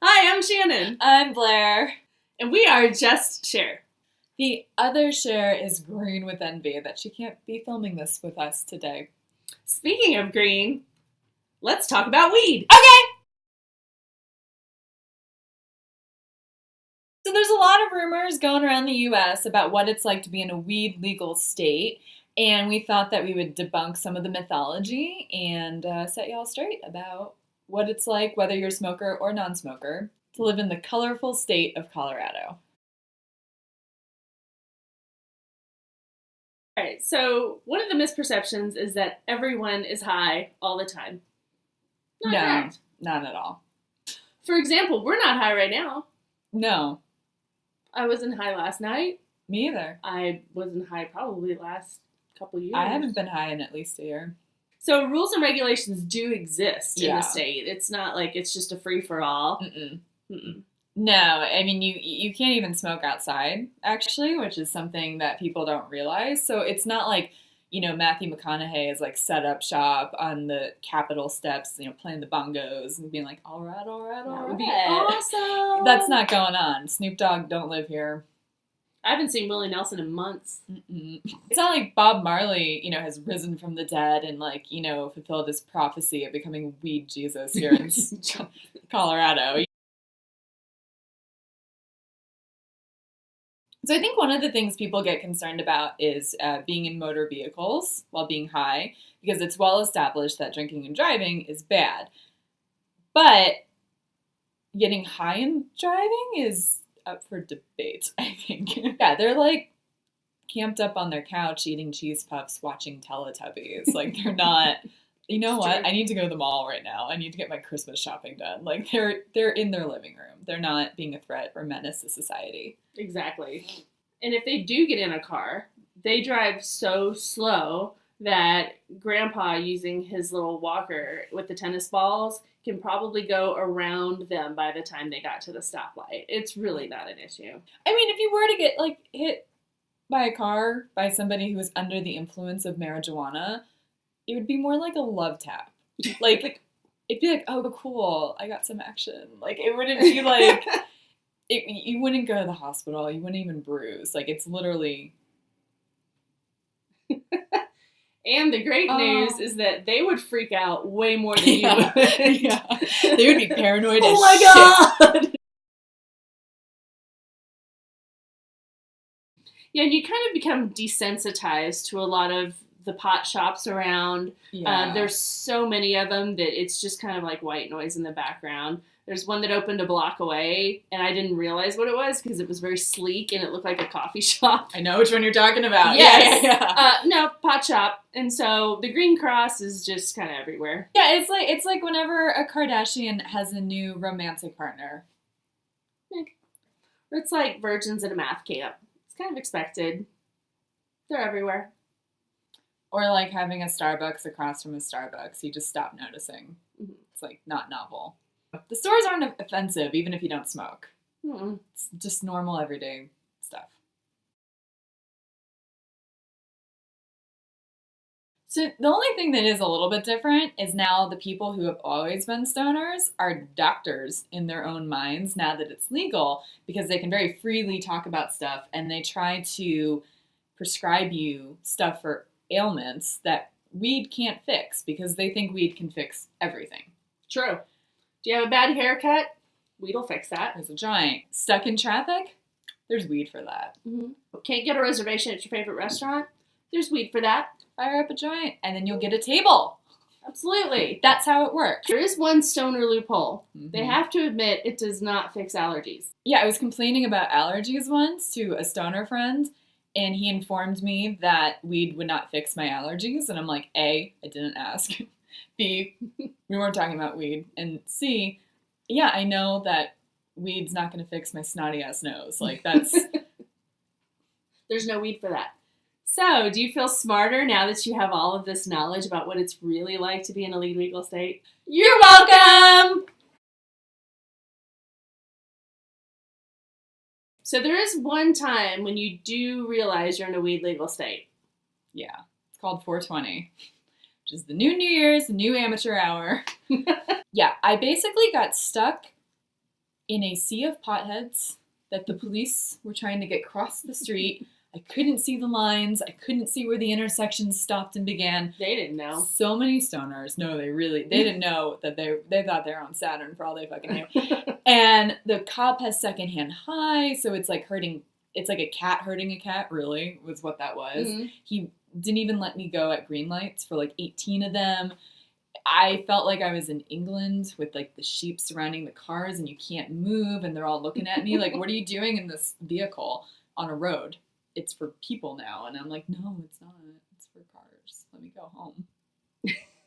Hi, I'm Shannon. I'm Blair. And we are just Shair. The other Shair is green with envy that she can't be filming this with us today. Speaking of green, let's talk about weed. Okay! So there's a lot of rumors going around the U.S. about what it's like to be in a weed legal state, and we thought that we would debunk some of the mythology and set y'all straight about what it's like, whether you're a smoker or non-smoker, to live in the colorful state of Colorado. All right, so one of the misperceptions is that everyone is high all the time. Not correct. Not at all. For example, we're not high right now. No. I wasn't high last night. Me either. I wasn't high probably last couple years. I haven't been high in at least a year. So rules and regulations do exist in Yeah. the state. It's not like it's just a free-for-all. No, I mean, you can't even smoke outside, actually, which is something that people don't realize. So it's not like, Matthew McConaughey is like set up shop on the Capitol steps, playing the bongos and being like, all right. That would be awesome. That's not going on. Snoop Dogg don't live here. I haven't seen Willie Nelson in months. It's not like Bob Marley, has risen from the dead and fulfilled his prophecy of becoming weed Jesus here in Colorado. So I think one of the things people get concerned about is being in motor vehicles while being high, because it's well established that drinking and driving is bad. But getting high and driving is up for debate, I think. Yeah, they're like camped up on their couch eating cheese puffs, watching Teletubbies. Like they're not, you know what? True. I need to go to the mall right now. I need to get my Christmas shopping done. Like they're in their living room. They're not being a threat or menace to society. Exactly. And if they do get in a car, they drive so slow that Grandpa, using his little walker with the tennis balls, can probably go around them by the time they got to the stoplight. It's really not an issue. I mean, if you were to get hit by a car by somebody who was under the influence of marijuana, it would be more like a love tap. Like it'd be like, oh, cool, I got some action. Like it wouldn't be like you wouldn't go to the hospital. You wouldn't even bruise. Like it's literally. And the great news is that they would freak out way more than you would. Yeah. They would be paranoid as Oh my God! Yeah, and you kind of become desensitized to a lot of the pot shops around. Yeah. There's so many of them that it's just kind of like white noise in the background. There's one that opened a block away, and I didn't realize what it was because it was very sleek and it looked like a coffee shop. I know which one you're talking about. Yes. Yeah. No, pot shop. And so the green cross is just kind of everywhere. Yeah, it's like whenever a Kardashian has a new romantic partner. It's like virgins at a math camp. It's kind of expected. They're everywhere. Or like having a Starbucks across from a Starbucks. You just stop noticing. Mm-hmm. It's like not novel. The stores aren't offensive, even if you don't smoke. Mm-mm. It's just normal, everyday stuff. So the only thing that is a little bit different is now the people who have always been stoners are doctors in their own minds now that it's legal, because they can very freely talk about stuff and they try to prescribe you stuff for ailments that weed can't fix because they think weed can fix everything. True. Do you have a bad haircut? Weed'll fix that. There's a giant. Stuck in traffic? There's weed for that. Mm-hmm. Can't get a reservation at your favorite restaurant? There's weed for that. Fire up a joint, and then you'll get a table. Absolutely. That's how it works. There is one stoner loophole. Mm-hmm. They have to admit it does not fix allergies. Yeah, I was complaining about allergies once to a stoner friend, and he informed me that weed would not fix my allergies, and I'm like, A, I didn't ask. B, we weren't talking about weed. And C, yeah, I know that weed's not going to fix my snotty ass nose. Like, that's... There's no weed for that. So, do you feel smarter now that you have all of this knowledge about what it's really like to be in a legal state? You're welcome! So there is one time when you do realize you're in a weed legal state. Yeah, it's called 420. Which is the new New Year's, the new amateur hour. Yeah, I basically got stuck in a sea of potheads that the police were trying to get across the street. I couldn't see the lines. I couldn't see where the intersections stopped and began. They didn't know. So many stoners. No, they didn't know that they thought they were on Saturn for all they fucking knew. And the cop has secondhand high, so it's like hurting. It's like a cat hurting a cat, really, was what that was. Mm-hmm. He didn't even let me go at green lights for like 18 of them. I felt like I was in England with like the sheep surrounding the cars and you can't move and they're all looking at me like, what are you doing in this vehicle on a road? It's for people now. And I'm like, no, it's not. It's for cars. Let me go home.